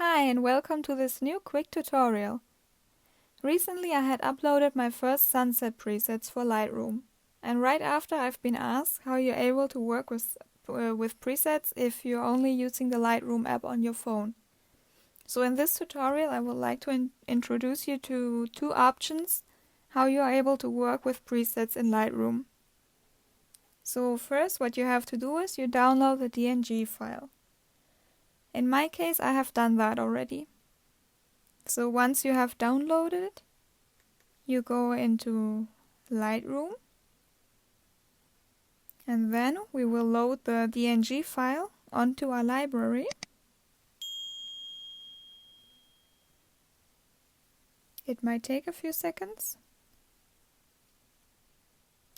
Hi and welcome to this new quick tutorial. Recently I had uploaded my first sunset presets for Lightroom, and right after I've been asked how you're able to work with presets if you're only using the Lightroom app on your phone. So in this tutorial I would like to introduce you to two options how you are able to work with presets in Lightroom. So first what you have to do is you download the DNG file. In my case I have done that already. So once you have downloaded it, you go into Lightroom, and then we will load the DNG file onto our library. It might take a few seconds.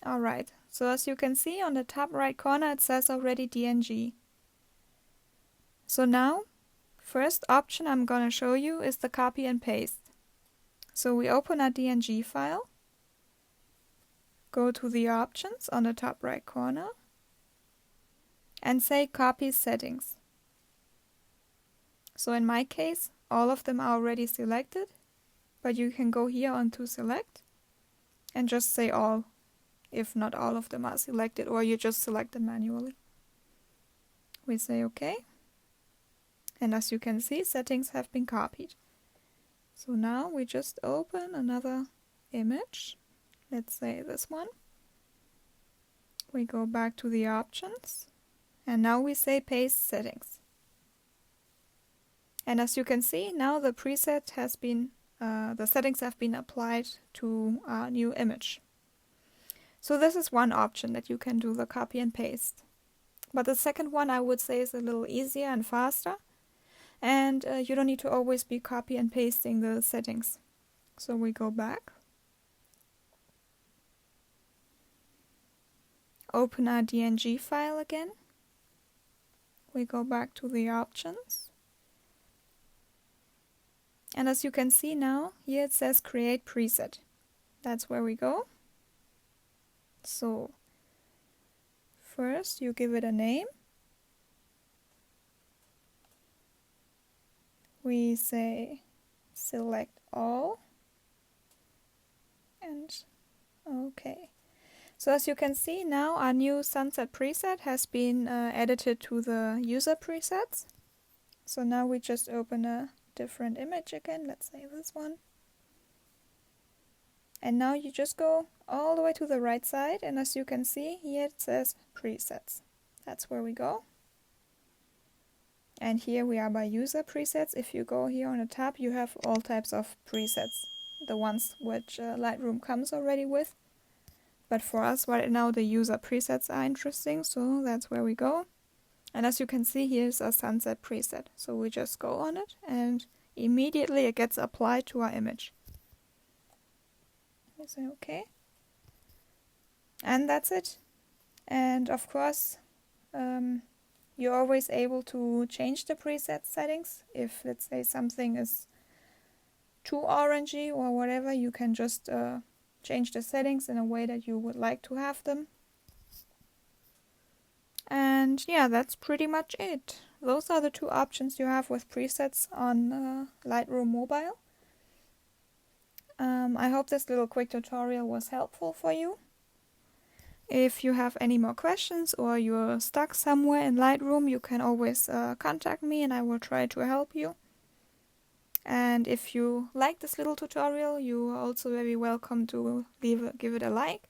Alright, so as you can see on the top right corner it says already DNG. So now, first option I'm gonna show you is the copy and paste. So we open our DNG file, go to the options on the top right corner, and say copy settings. So in my case, all of them are already selected, but you can go here on to select and just say all, if not all of them are selected, or you just select them manually. We say OK, and as you can see, settings have been copied. So now we just open another image, let's say this one. We go back to the options, and now we say paste settings. And as you can see, now the preset has been, the settings have been applied to our new image. So this is one option that you can do the copy and paste. But the second one I would say is a little easier and faster. And you don't need to always be copy and pasting the settings. So we go back. Open our DNG file again. We go back to the options. And as you can see now, here it says create preset. That's where we go. So first you give it a name. We say select all and OK. So as you can see now, our new sunset preset has been edited to the user presets. So now we just open a different image again, let's say this one. And now you just go all the way to the right side, and as you can see here it says presets. That's where we go. And here we are by user presets. If you go here on the tab, you have all types of presets, the ones which Lightroom comes already with. But for us right now the user presets are interesting, so that's where we go. And as you can see, here's a sunset preset. So we just go on it and immediately it gets applied to our image. We say OK. And that's it. And of course, you're always able to change the preset settings. If, let's say, something is too orangey or whatever, you can just change the settings in a way that you would like to have them. And yeah, that's pretty much it. Those are the two options you have with presets on Lightroom Mobile. I hope this little quick tutorial was helpful for you. If you have any more questions or you're stuck somewhere in Lightroom, you can always contact me and I will try to help you. And if you like this little tutorial, you are also very welcome to give it a like.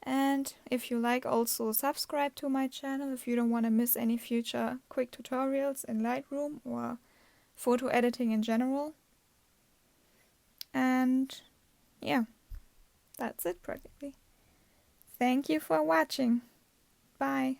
And if you like, also subscribe to my channel if you don't want to miss any future quick tutorials in Lightroom or photo editing in general. And yeah, that's it practically. Thank you for watching. Bye.